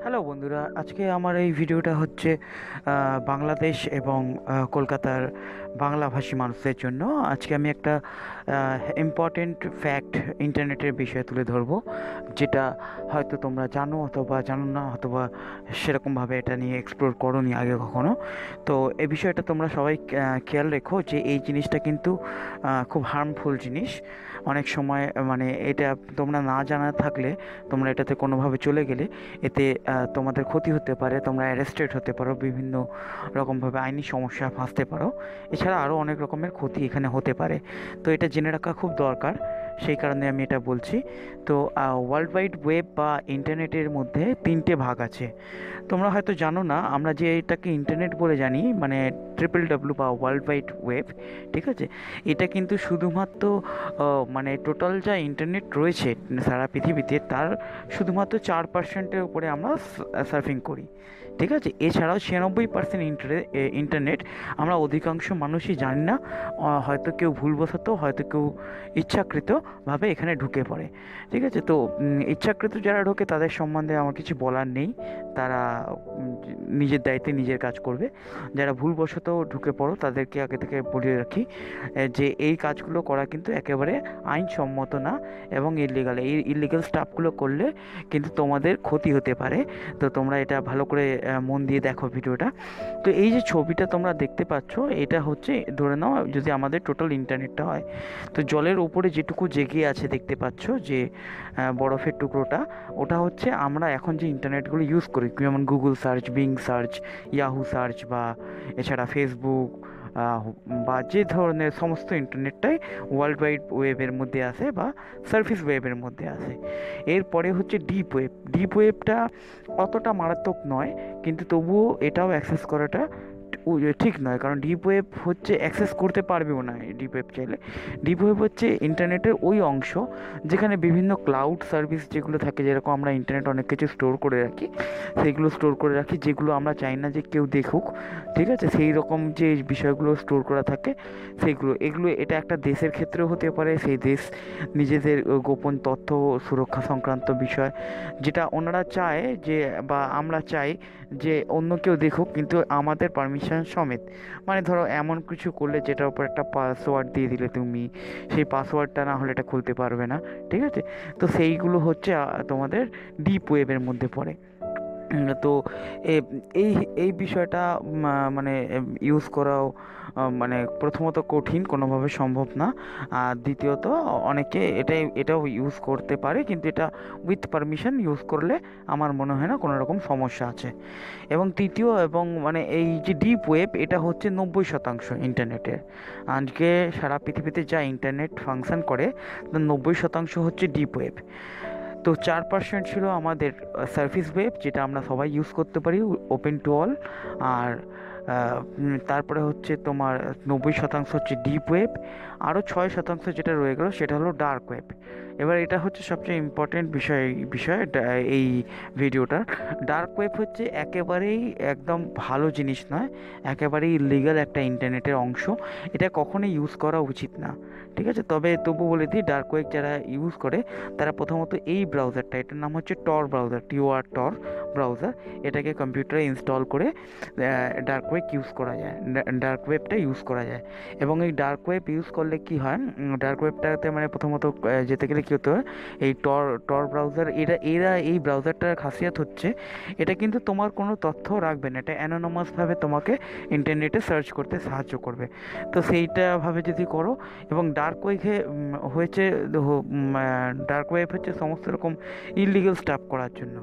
Hello বন্ধুরা, আজকে আমার এই ভিডিওটা হচ্ছে বাংলাদেশ এবং কলকাতার বাংলাভাষী মানুষদের জন্য। আজকে আমি একটা ইম্পর্টেন্ট ফ্যাক্ট ইন্টারনেটের বিষয়ে তুলে ধরবো, যেটা হয়তো তোমরা জানো অথবা জানো না, অথবা সেরকমভাবে এটা নিয়ে এক্সপ্লোর করোনি আগে কখনো। তো এই বিষয়টা তোমরা সবাই খেয়াল রেখো যে এই জিনিসটা কিন্তু খুব হার্মফুল জিনিস। অনেক সময় মানে এটা তোমরা না জানা থাকলে তোমরা এটাতে কোনোভাবে চলে গেলে এতে তোমাদের ক্ষতি হতে পারে, তোমরা অ্যারেস্টেড হতে পারো, বিভিন্ন রকমভাবে আইনি সমস্যা ফাঁসতে পারো। এছাড়া আরও অনেক রকমের ক্ষতি এখানে হতে পারে। তো এটা জেনে রাখা খুব দরকার, সেই কারণে আমি এটা বলছি। তো ওয়ার্ল্ড ওয়াইড ওয়েব বা ইন্টারনেটের মধ্যে তিনটে ভাগ আছে। তোমরা হয়তো জানো না, আমরা যে এটাকে ইন্টারনেট বলে জানি, মানে ট্রিপল বা ওয়ার্ল্ড ওয়াইড ওয়েব, ঠিক আছে, এটা কিন্তু শুধুমাত্র মানে টোটাল যা ইন্টারনেট রয়েছে সারা পৃথিবীতে, তার শুধুমাত্র 4%-এর উপরে আমরা সার্ফিং করি, ঠিক আছে। এছাড়াও 96% ইন্টারনেট আমরা অধিকাংশ মানুষই জানি না। হয়তো কেউ ভুলবশত, হয়তো কেউ ইচ্ছাকৃতভাবে এখানে ঢুকে পড়ে, ঠিক আছে। তো ইচ্ছাকৃত যারা ঢোকে তাদের সম্বন্ধে আমার কিছু বলার নেই, তারা নিজের দায়িত্বে নিজের কাজ করবে। যারা ভুলবশত ঢুকে পড়ো তাদেরকে আগে থেকে বলে রাখি যে এই কাজগুলো করা কিন্তু একেবারে আইনসম্মত না এবং ইলিগাল। এই ইলিগাল স্টাফগুলো করলে কিন্তু তোমাদের ক্ষতি হতে পারে। তো তোমরা এটা ভালো করে মন দিয়ে দেখো ভিডিওটা। তো এই যে ছবিটা তোমরা দেখতে পাচ্ছ, এটা হচ্ছে, ধরে নাও যদি আমাদের টোটাল ইন্টারনেটটা হয়, তো জলের উপরে যেটুকু জেগে আছে দেখতে পাচ্ছ যে বরফের টুকরোটা, ওটা হচ্ছে আমরা এখন যে ইন্টারনেটগুলো ইউজ করি, যেমন Google search, being search, Yahoo search, বা এছাড়া ফেসবুক, বা যে ধরনের সমস্ত ইন্টারনেটটাই ওয়ার্ল্ড ওয়াইড ওয়েবের মধ্যে আসে বা সার্ফিস ওয়েবের মধ্যে আসে। এরপরে হচ্ছে ডিপ ওয়েব। ডিপ ওয়েবটা অতটা মারাত্মক নয়, কিন্তু তবুও এটাও অ্যাক্সেস করাটা ঠিক নয়, কারণ ডিপ ওয়েব হচ্ছে অ্যাক্সেস করতে পারবেও না ডিপ ওয়েব চাইলে। ডিপ ওয়েব হচ্ছে ইন্টারনেটের ওই অংশ যেখানে বিভিন্ন ক্লাউড সার্ভিস যেগুলো থাকে, যেরকম আমরা ইন্টারনেট অনেক কিছু স্টোর করে রাখি, সেগুলো স্টোর করে রাখি যেগুলো আমরা চাই না যে কেউ দেখুক, ঠিক আছে। সেই রকম যে বিষয়গুলো স্টোর করা থাকে এগুলো এটা একটা দেশের ক্ষেত্রেও হতে পারে। সেই দেশ নিজেদের গোপন তথ্য সুরক্ষা সংক্রান্ত বিষয়, যেটা ওনারা চায় যে, বা আমরা চাই যে অন্য কেউ দেখুক কিন্তু আমাদের পারমিশন সমেত। মানে ধরো এমন কিছু করলে যেটার উপর একটা পাসওয়ার্ড দিয়ে দিলে তুমি, সেই পাসওয়ার্ডটা না হলে এটা খুলতে পারবে না, ঠিক আছে। তো সেইগুলো হচ্ছে তোমাদের ডিপ ওয়েবের মধ্যে পড়ে। তো এই এই বিষয়টা মানে ইউজ করাও মানে প্রথমত কঠিন, কোনোভাবে সম্ভব না। আর দ্বিতীয়ত অনেকে এটাও ইউজ করতে পারে, কিন্তু এটা উইথ পারমিশন ইউজ করলে আমার মনে হয় না কোনো রকম সমস্যা আছে। এবং তৃতীয়, এবং মানে এই যে ডিপ ওয়েব, এটা হচ্ছে 90% ইন্টারনেটের। আজকে সারা পৃথিবীতে যা ইন্টারনেট ফাংশন করে তার 90% হচ্ছে ডিপ ওয়েব। তো 4% ছিল আমাদের সার্ফিস ওয়েব, যেটা আমরা সবাই ইউজ করতে পারি, ওপেন টু অল। আর তারপরে হচ্ছে তোমার 90% হচ্ছে ডিপ ওয়েব। আরও 6% যেটা রয়ে গেল সেটা হলো ডার্ক ওয়েব। এবার এটা হচ্ছে সবচেয়ে ইম্পর্টেন্ট বিষয় এই ভিডিওটার। ডার্ক ওয়েব হচ্ছে একেবারেই একদম ভালো জিনিস নয়, একেবারেই ইলিগাল একটা ইন্টারনেটের অংশ। এটা কখনোই ইউজ করা উচিত না, ঠিক আছে। তবু বলে দিই, ডার্ক ওয়েব যারা ইউজ করে তারা প্রথমত এই ব্রাউজারটা, এটার নাম হচ্ছে টর ব্রাউজার, টর ব্রাউজার, এটাকে কম্পিউটারে ইনস্টল করে ডার্ক ওয়েব ইউজ করা যায়, ডার্ক ওয়েবটা ইউজ করা যায়। এবং এই ডার্ক ওয়েব ইউজ করলে কি হয়, ডার্ক ওয়েবটাতে মানে প্রথমত যেতে গেলে কী হতে হয়, এই টর ব্রাউজার, এরা এই ব্রাউজারটার খাসিয়াত হচ্ছে এটা কিন্তু তোমার কোনো তথ্য রাখবে না, এটা অ্যানোনামাসভাবে তোমাকে ইন্টারনেটে সার্চ করতে সাহায্য করবে। তো সেইটাভাবে যদি করো, এবং ডার্ক ওয়েবে হয়েছে, ডার্ক ওয়েব হচ্ছে সমস্ত রকম ইলিগাল স্টাফ করার জন্য।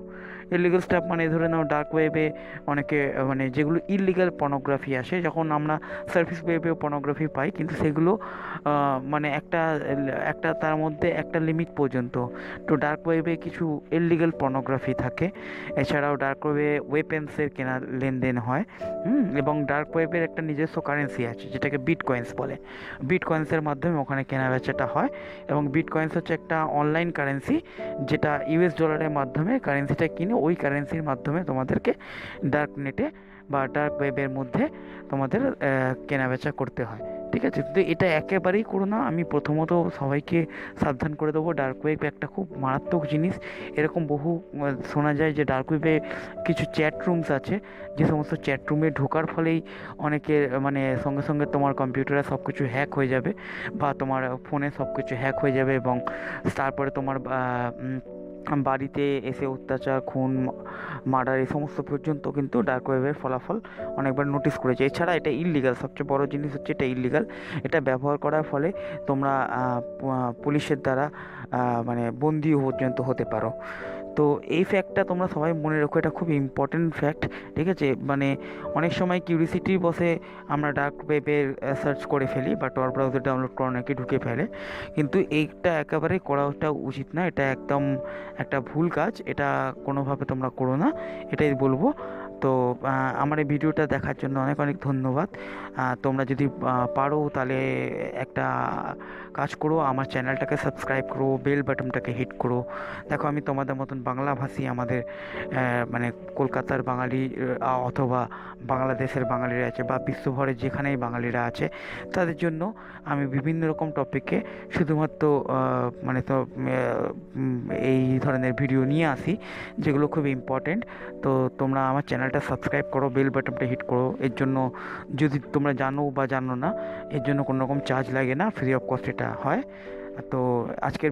ইলিগাল স্টাফ মানে ধরে নাও ডার্ক ওয়েবে অনেকে মানে যেগুলো ইলিগাল পর্নোগ্রাফি আসে, যখন আমরা সার্ফিস ওয়েবেও পর্নোগ্রাফি পাই, কিন্তু সেগুলো মানে একটা একটা তার মধ্যে একটা লিমিট পর্যন্ত। তো ডার্ক ওয়েবে কিছু ইলিগাল পর্নোগ্রাফি থাকে। এছাড়াও ডার্ক ওয়েবে ওয়েপেন্সের কেনা লেনদেন হয়। এবং ডার্ক ওয়েবের একটা নিজস্ব কারেন্সি আছে যেটাকে বিটকয়েন্স বলে। বিটকয়েন্সের মাধ্যমে ওখানে কেনা বেচাটা হয়। এবং বিটকয়েন্স হচ্ছে একটা অনলাইন কারেন্সি, যেটা ইউএস ডলারের মাধ্যমে কারেন্সিটা কিনে ওই কারেন্সির মাধ্যমে তোমাদেরকে ডার্ক নেটে বা ডার্ক ওয়েবের মধ্যে তোমাদের কেনাবেচা করতে হয়, ঠিক আছে? তো এটা একেবারেই করো না। আমি প্রথমত সবাইকে সাবধান করে দেবো, ডার্ক ওয়েব একটা খুব মারাত্মক জিনিস। এরকম বহু শোনা যায় যে ডার্ক ওয়েবে কিছু চ্যাট রুমস আছে, যে সমস্ত চ্যাট রুমে ঢোকার ফলেই অনেকের মানে সঙ্গে সঙ্গে তোমার কম্পিউটারে সব কিছু হ্যাক হয়ে যাবে, বা তোমার ফোনে সব কিছু হ্যাক হয়ে যাবে, এবং তারপরে তোমার বাড়িতে এসে অত্যাচার, খুন, মার্ডার এই সমস্ত পর্যন্ত কিন্তু ডার্ক ওয়েবের ফলাফল অনেকবার নোটিস করেছে। এছাড়া এটা ইললিগাল, সবচেয়ে বড় জিনিস হচ্ছে এটা ইললিগাল। এটা ব্যবহার করার ফলে তোমরা পুলিশের দ্বারা মানে বন্দিও পর্যন্ত হতে পারো। তো এই ফ্যাক্টটা তোমরা সবাই মনে রেখো, এটা খুব ইম্পর্টেন্ট ফ্যাক্ট, ঠিক আছে? মানে অনেক সময় কিউরিসিটির বসে আমরা ডার্ক ওয়েবের সার্চ করে ফেলি, বা টর ব্রাউজার ডাউনলোড করে অনেকে ঢুকে ফেলে, কিন্তু এইটা একেবারে করাটা উচিত না। এটা একদম একটা ভুল কাজ, এটা কোনোভাবে তোমরা করো না, এটাই বলবো। তো আমার এই ভিডিওটা দেখার জন্য অনেক অনেক ধন্যবাদ। তোমরা যদি পারো তাহলে একটা কাজ করো, আমার চ্যানেলটাকে সাবস্ক্রাইব করো, বেল বাটনটাকে হিট করো। দেখো, আমি তোমাদের মতন বাংলাভাষী, আমাদের মানে কলকাতার বাঙালি অথবা বাংলাদেশের বাঙালিরা আছে, বা বিশ্বভরে যেখানেই বাঙালিরা আছে, তাদের জন্য আমি বিভিন্ন রকম টপিকে শুধুমাত্র মানে তো এই ধরনের ভিডিও নিয়ে আসি, যেগুলো খুব ইম্পর্টেন্ট। তো তোমরা আমার চ্যানেলটা সাবস্ক্রাইব করো, বেল বাটনটা হিট করো। এর জন্য যদি তোমরা জানো বা জানো না, এর জন্য কোনো রকম চার্জ লাগে না, ফ্রি অফ কস্ট এটা হয়। তো আজকের